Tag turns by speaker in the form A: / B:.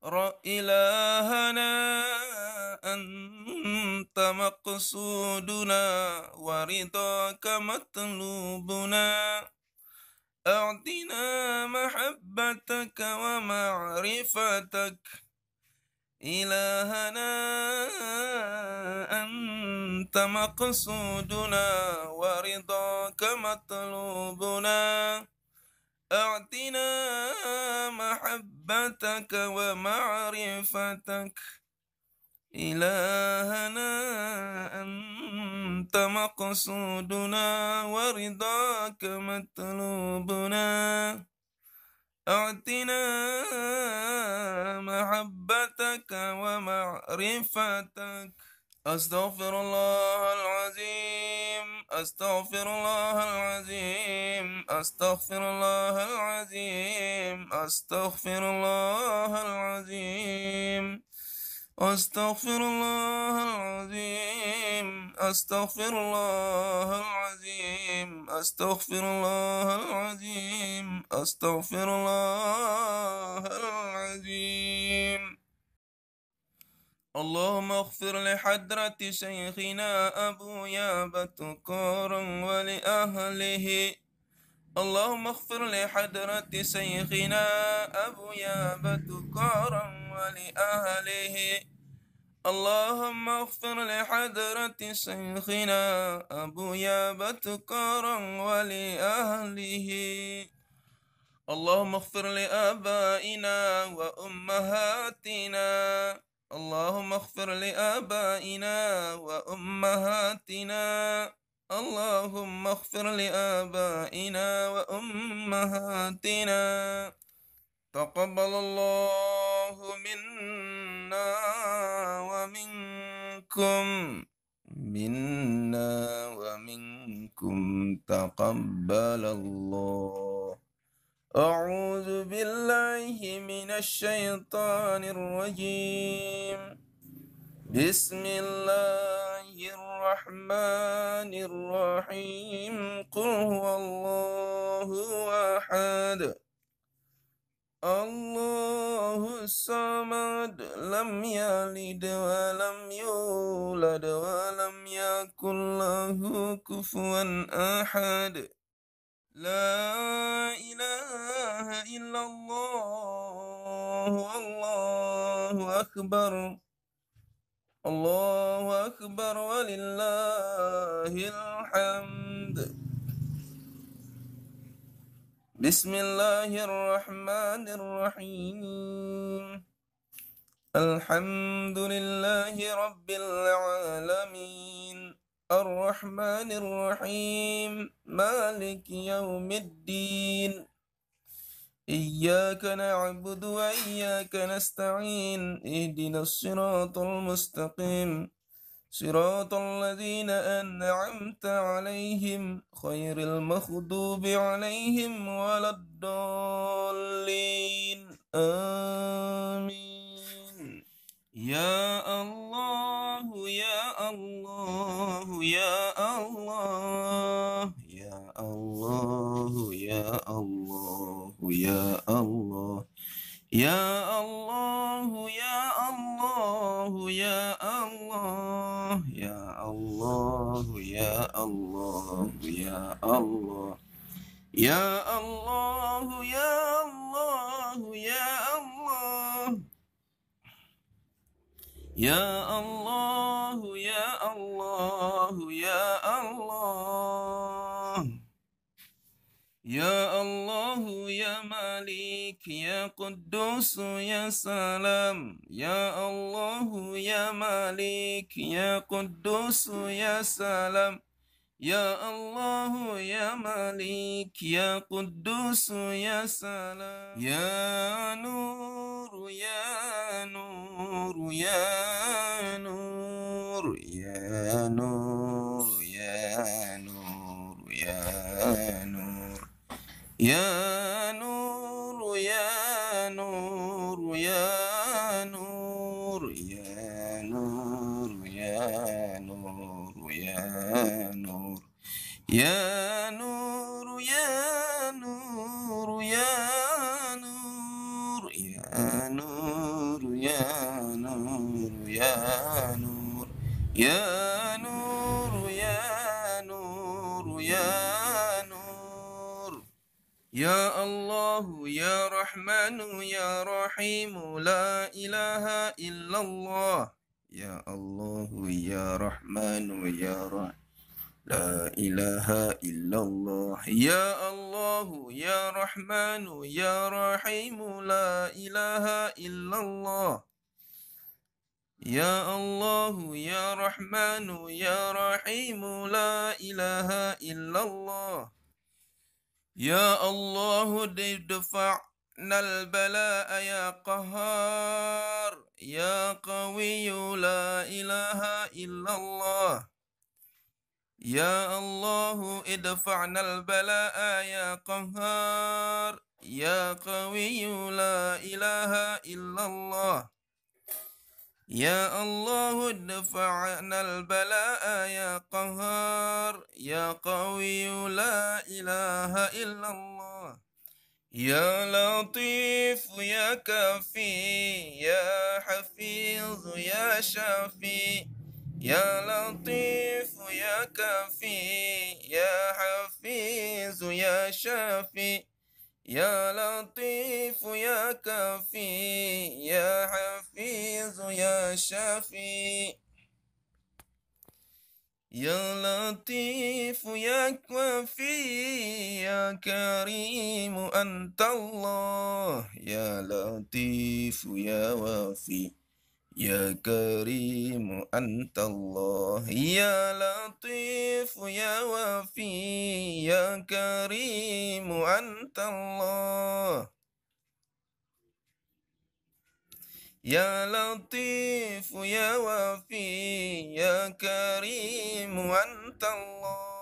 A: إلهنا أنت مقصودنا ورضاك مطلوبنا أعطنا محبتك ومعرفتك إلهنا أنت مقصودنا ورضاك مطلوبنا أعطنا محبتك ومعرفتك إلهنا أنت مقصودنا ورضاك مطلوبنا أعطنا محبتك ومعرفتك أستغفر الله العظيم أستغفر الله العظيم أستغفر الله العظيم أستغفر الله العظيم أستغفر الله العظيم أستغفر الله العظيم أستغفر الله العظيم أستغفر الله العظيم اللهم اغفر لحضرة شيخنا أبو يابة كورا ولأهله اللهم اغفر لحضرة شيخنا أبو يابة كورا ولأهله اللهم اغفر لحضرة شيخنا أبو يابة كورا ولأهله اللهم اغفر لآبائنا وأمهاتنا اللهم اغفر لآبائنا وأمهاتنا اللهم اغفر لآبائنا وأمهاتنا تقبل الله منا ومنكم تقبل الله أعوذ بالله من الشيطان الرجيم بسم الله الرحمن الرحيم قل هو الله أحد الله الصمد لم يلد ولم يولد ولم يكن له كفوا أحد لا إله إلا الله الله أكبر الله أكبر ولله الحمد بسم الله الرحمن الرحيم الحمد لله رب العالمين الرحمن الرحيم مالك يوم الدين إياك نعبد وإياك نستعين اهدنا الصراط المستقيم صراط الذين أنعمت عليهم غير المغضوب عليهم ولا الضالين آمين يا الله يا الله يا الله يا الله يا الله يا الله يا الله يا الله يا الله يا الله يا الله يا الله يا الله يا الله يا الله يا الله يا الله يا الله يا الله يا مالك يا قدوس يا سلام يا الله يا مالك يا قدوس يا سلام يا الله يا مالك يا قدوس يا سلام يا نور يا نور يا نور يا نور يا نور يا نور يا نور يا نور يا نور يا نور يا نور يا نور يا نور يا نور يا نور يا نور يا نور يا نور يا نور يا نور يا نور. يا الله يا رحمن يا رحيم لا إله إلا الله. يا الله يا رحمن يا رحيم لا إله إلا الله. يا الله يا رحمن يا رحيم لا إله إلا الله. يا الله يا رحمن يا رحيم لا إله إلا الله. يا الله ادفعنا البلاء يا قهار يا قوي لا إله إلا الله. يا الله ادفعنا البلاء يا قهار يا قوي لا إله إلا الله. يا الله ادفعنا البلاء يا قهار يا قوي لا إله إلا الله. يا لطيف يا كافي يا حفيظ يا شافي. يا لطيف يا كافي يا حفيظ يا شافي. يا لطيف يا كافي يا حفيظ يا شافي. يا لطيف يا كافي يا كريم أنت الله. يا لطيف يا وافي يا كريم أنت الله. يا لطيف يا وفي يا كريم أنت الله. يا لطيف يا وفي يا كريم أنت الله.